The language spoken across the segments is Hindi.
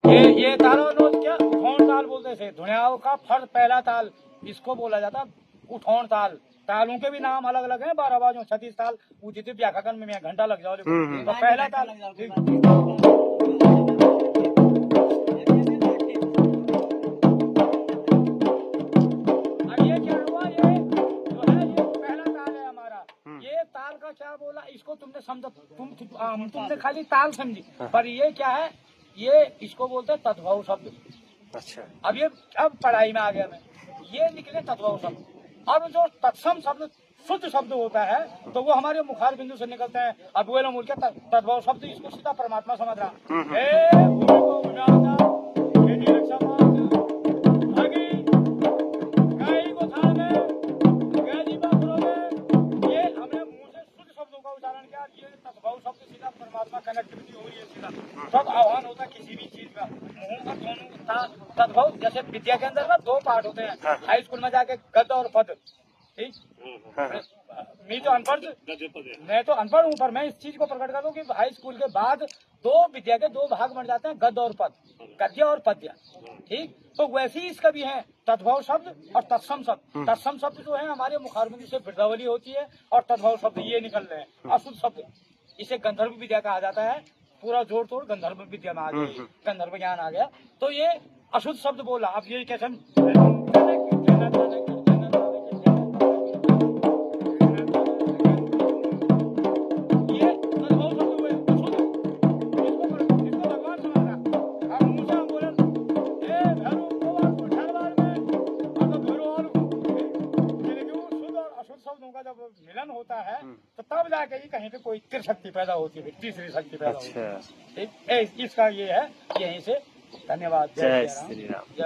ये तारों नोट क्या उठौन ताल बोलते थे। धुनियाओं का फर्द पहला ताल इसको बोला जाता उठौन ताल। तालों के भी नाम अलग अलग हैं। 12 बाजों 36 ताल जितने व्याकरण में घंटा लग जाओ। तो पहला ताल ये ताल का क्या बोला इसको तुमने समझा। तुमने खाली ताल समझी। पर ये क्या है ये इसको बोलते हैं तद्भव शब्द। अच्छा। अब पढ़ाई में आ गया मैं। ये निकले तद्भव शब्द। अब जो तत्सम शब्द शुद्ध शब्द होता है तो वो हमारे मुखार बिंदु से निकलते हैं। अब वो मूल के तद्भव शब्द इसको सीधा परमात्मा समझ रहा। परमात्मा कनेक्टिविटी हो रही है सीधा। सब आह्वान होता है किसी भी चीज का मुंह का दोनों तद्भव। जैसे विद्या के अंदर ना 2 पार्ट होते हैं। हाई स्कूल में जाके गद और पद। ठीक। मैं तो अनपढ़ हूँ पर मैं इस चीज को प्रकट कर दूं कि हाई स्कूल के बाद 2 विद्या के 2 भाग बन जाते हैं गद और पद। गद्य और पद्य। ठीक। तो वैसे ही इसका भी है तद्भव शब्द और तत्सम शब्द। तत्सम शब्द जो है हमारे मुखारबिंदु से वृद्धावली होती है और तद्भव शब्द ये निकल रहे हैं अशुद्ध शब्द। इसे गंधर्व विद्या कहा जाता है। पूरा जोड़ तोड़ गंधर्व विद्या में आ गया। गंधर्व ज्ञान आ गया तो ये अशुद्ध शब्द बोला। अब ये कैसे मिलन होता है तो तब जाके ही कहीं पे कोई त्रिशक्ति पैदा होती है। तीसरी शक्ति पैदा होती है। ठीक। इसका ये है यहीं से। धन्यवाद। जय श्री राम। जय।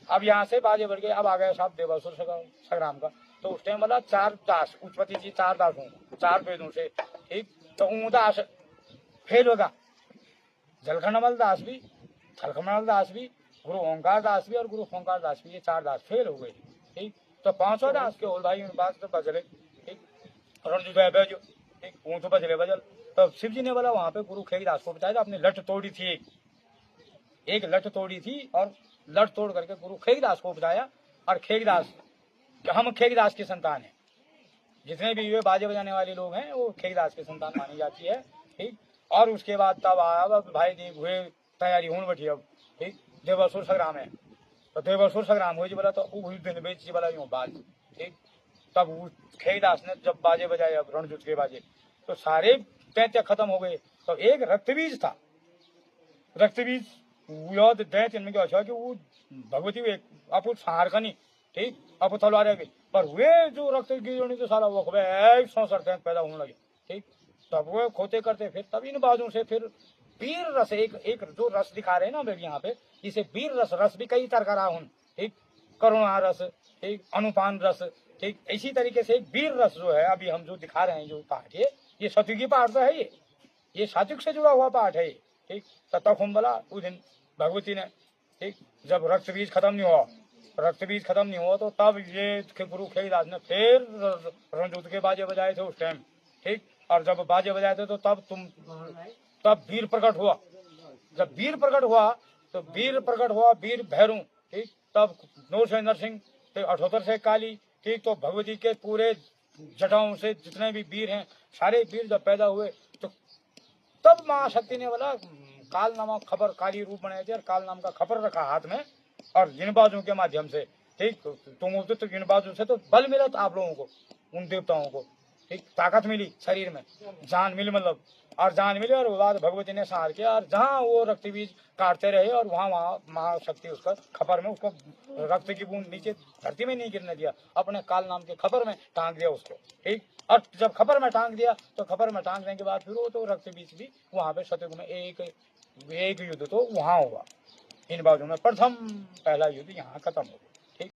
अब यहाँ से बाजे बढ़ गए। अब आ गया साहब देवासुर संग्राम का। तो उस टाइम वाला 4 दास उत्पत्ति जी 4 दासों 4 वेदों से। ठीक। तो उदास फेल होगा। जलखंडमल दास भी थलखमल दास भी गुरु ओंकार दास भी और गुरु ओंकार दास भी ये 4 दास फेल हो गए। ठीक। तो 5 दास के भाई बात तो बजले। ठीक। रणजू ठीक ऊँट बजले बजल। तो शिव जी ने बोला वहाँ पे गुरु खेगदास को बताया अपनी लठ तोड़ी थी। एक लठ तोड़ी थी और लठ तोड़ करके गुरु खेगदास को बताया। और खेगदास हम खेगदास की संतान है। जितने भी वे बाजे बजाने वाले लोग हैं वो खेगदास की संतान मानी जाती है। ठीक। और उसके बाद तब आया भाई देव हुए तैयारी होने बैठी। अब ठीक देवासुर संग्राम है। तो देवासुर संग्राम हुई जी बोला तो दिन बेच जी बोला यूँ बात। ठीक। तब खेगदास ने जब बाजे बजाए अब रणजुत के बाजे तो सारे दैत्य खत्म हो गए। तो एक रक्तबीज था। रक्तबीज दैत्य इनमें क्या अच्छा कि वो भगवती आप संहार का नहीं। ठीक। अब तलवार है पर वे जो रक्तबीज तो सारा वो पैदा होने लगे। ठीक। तब वो खोते करते फिर तब इन बाजों से फिर वीर रस एक जो रस दिखा रहे हैं ना मेरे यहाँ पे इसे वीर रस भी कई तरह का हूँ। ठीक। करुणा रस। ठीक। अनुपान रस। ठीक। इसी तरीके से एक वीर रस जो है अभी हम जो दिखा रहे हैं जो पाठ ये सत्युगी पाठ तो है। ये सात्विक से जुड़ा हुआ पाठ है। ठीक। तब हम बोला उस दिन भगवती ने। ठीक। जब रक्तबीज खत्म नहीं हुआ तो तब ये गुरु खेगदास ने फिर रणजूत के बाजे बजाए थे उस टाइम। ठीक। और जब बाजे बजाए थे तो तब वीर प्रकट हुआ। जब वीर प्रकट हुआ तो वीर भैरू। ठीक। तब नूर से नरसिंह 78 से काली। ठीक। तो भगवती के पूरे जटाओं से जितने भी वीर हैं सारे वीर जब पैदा हुए तो तब महाशक्ति ने बोला काल नामक खबर काली रूप बनाए थे और काल नाम का खबर रखा हाथ में और जिनबाजों के माध्यम से। ठीक। तुम तो जिनबाजों से तो बल मिला था आप लोगों को उन देवताओं को। ठीक। ताकत मिली शरीर में जान मिली मतलब और जान मिली और बाद भगवती ने संहार किया और जहाँ वो रक्तबीज काटते रहे और वहाँ महाशक्ति उसका खपर में उसको रक्त की बूंद नीचे धरती में नहीं गिरने दिया अपने काल नाम के खपर में टांग दिया उसको। ठीक। और जब खपर में टांग दिया तो खपर में टांगने के बाद फिर वो तो रक्तबीज भी वहाँ पे सतयुग में एक युद्ध तो वहाँ हुआ। इन बाजू में प्रथम पहला युद्ध यहाँ खत्म हो गया।